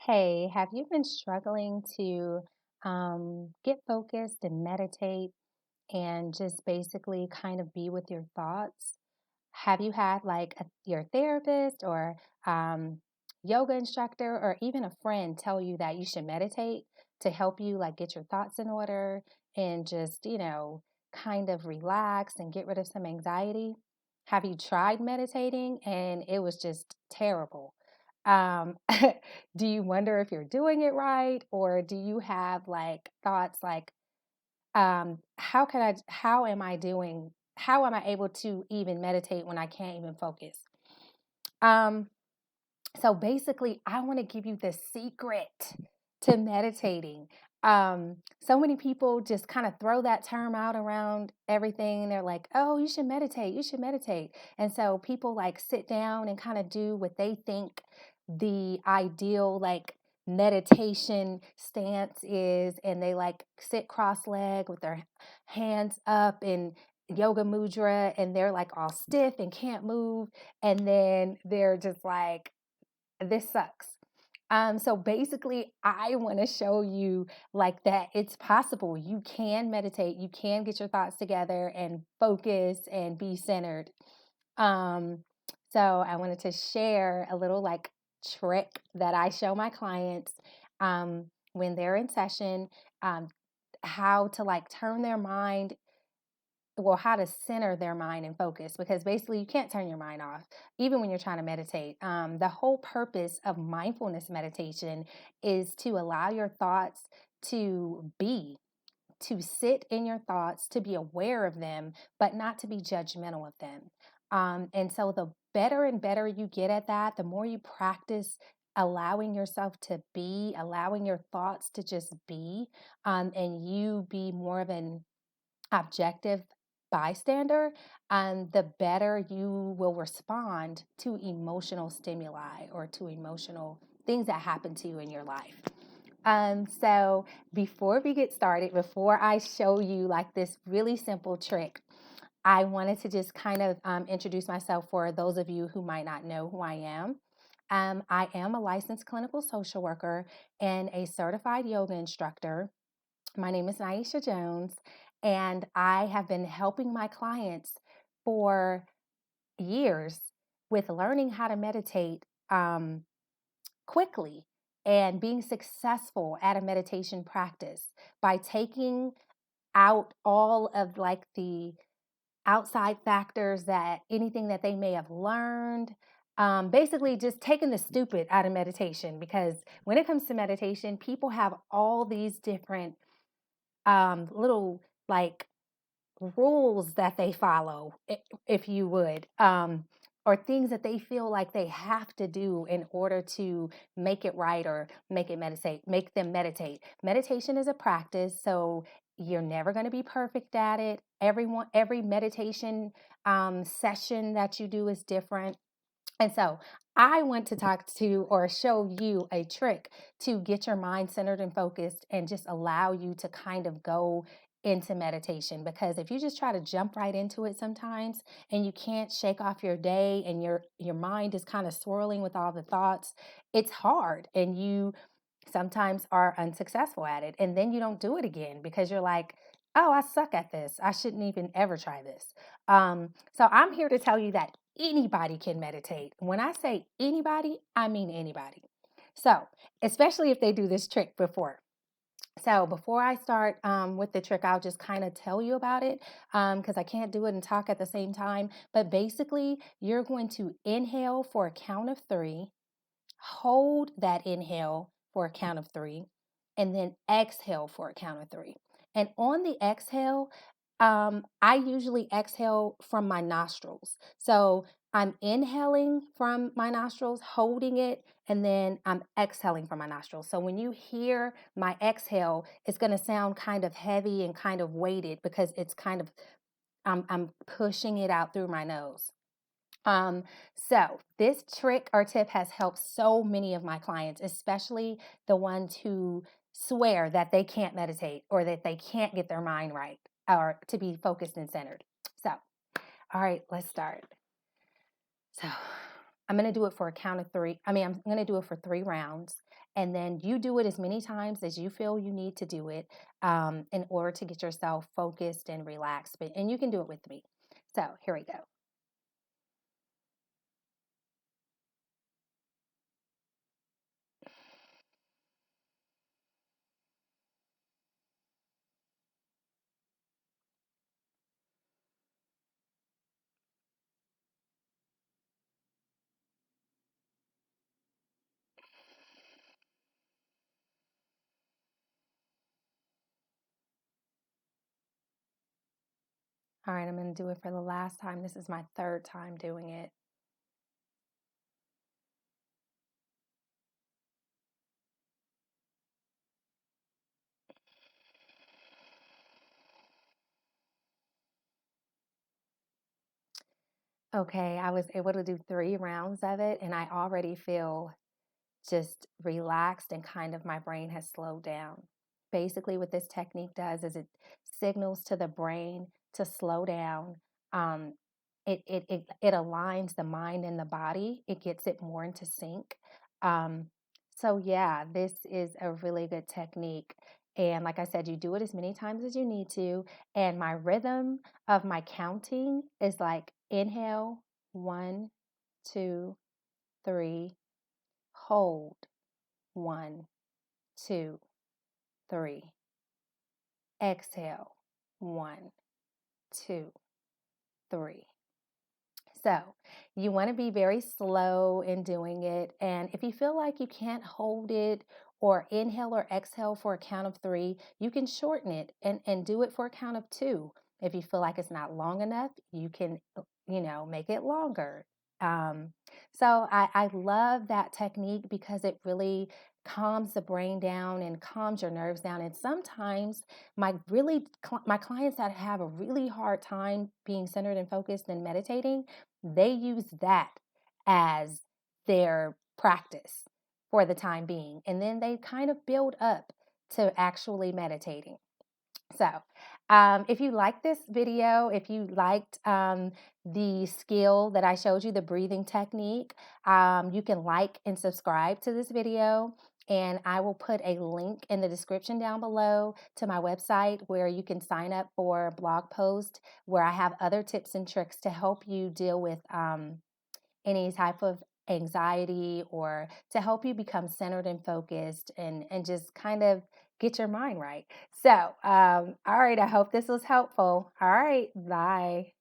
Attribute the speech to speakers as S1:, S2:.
S1: Hey, have you been struggling to get focused and meditate and just basically kind of be with your thoughts? Have you had like your therapist or yoga instructor or even a friend tell you that you should meditate to help you like get your thoughts in order and just, kind of relax and get rid of some anxiety? Have you tried meditating and it was just terrible? Um, do you wonder if you're doing it right, or do you have like thoughts like, how am I able to even meditate when I can't even focus? Um, so basically, I want to give you the secret to meditating. So many people just kind of throw that term out around everything. They're like, oh, you should meditate, you should meditate. And so people like sit down and kind of do what they think the ideal like meditation stance is, and they like sit cross-legged with their hands up in yoga mudra, and they're like all stiff and can't move, and then they're just like, this sucks. So basically, I want to show you like that it's possible. You can meditate, you can get your thoughts together and focus and be centered. Um, so I wanted to share a little like trick that I show my clients when they're in session, um, how to like turn their mind, well, how to center their mind and focus, because basically you can't turn your mind off even when you're trying to meditate. The whole purpose of mindfulness meditation is to allow your thoughts to be, to sit in your thoughts, to be aware of them, but not to be judgmental of them. And so the better and better you get at that, the more you practice allowing yourself to be, allowing your thoughts to just be, and you be more of an objective bystander, the better you will respond to emotional stimuli or to emotional things that happen to you in your life. So before we get started, before I show you like this really simple trick, I wanted to just kind of introduce myself for those of you who might not know who I am. I am a licensed clinical social worker and a certified yoga instructor. My name is Naisha Jones, and I have been helping my clients for years with learning how to meditate quickly and being successful at a meditation practice by taking out all of like the outside factors, that anything that they may have learned. Basically, just taking the stupid out of meditation, because when it comes to meditation, people have all these different little like rules that they follow, if you would, or things that they feel like they have to do in order to make it right or make them meditate. Meditation is a practice, so you're never going to be perfect at it. Every meditation session that you do is different. And so I want to talk to or show you a trick to get your mind centered and focused and just allow you to kind of go into meditation. Because if you just try to jump right into it sometimes and you can't shake off your day and your mind is kind of swirling with all the thoughts, it's hard, and you sometimes are unsuccessful at it. And then you don't do it again because you're like, oh, I suck at this. I shouldn't even ever try this. So I'm here to tell you that anybody can meditate. When I say anybody, I mean anybody. So, especially if they do this trick before. So, before I start with the trick, I'll just kind of tell you about it because I can't do it and talk at the same time. But basically, you're going to inhale for a count of three, hold that inhale for a count of three, and then exhale for a count of three. And on the exhale, I usually exhale from my nostrils. So I'm inhaling from my nostrils, holding it, and then I'm exhaling from my nostrils. So when you hear my exhale, it's going to sound kind of heavy and kind of weighted because it's kind of, I'm pushing it out through my nose. So this trick or tip has helped so many of my clients, especially the ones who swear that they can't meditate or that they can't get their mind right or to be focused and centered. So, all right, let's start. So, I'm going to do it for a count of three. I'm going to do it for 3 rounds. And then you do it as many times as you feel you need to do it in order to get yourself focused and relaxed. And you can do it with me. So here we go. All right, I'm going to do it for the last time. This is my 3rd time doing it. Okay, I was able to do 3 rounds of it, and I already feel just relaxed and kind of my brain has slowed down. Basically, what this technique does is it signals to the brain to slow down. Um, it aligns the mind and the body. It gets it more into sync. Um, so yeah, this is a really good technique. And like I said, you do it as many times as you need to. And my rhythm of my counting is like inhale, 1, 2, 3, hold, 1, 2, 3. Exhale, 1, 2, 3. So you want to be very slow in doing it. And if you feel like you can't hold it or inhale or exhale for a count of 3, you can shorten it and do it for a count of 2. If you feel like it's not long enough, you can, make it longer. Um, so I love that technique because it really calms the brain down and calms your nerves down. And sometimes my clients that have a really hard time being centered and focused and meditating, they use that as their practice for the time being. And then they kind of build up to actually meditating. So, if you like this video, if you liked the skill that I showed you, the breathing technique, you can like and subscribe to this video. And I will put a link in the description down below to my website where you can sign up for a blog post where I have other tips and tricks to help you deal with any type of anxiety or to help you become centered and focused and just kind of get your mind right. So, all right, I hope this was helpful. All right, bye.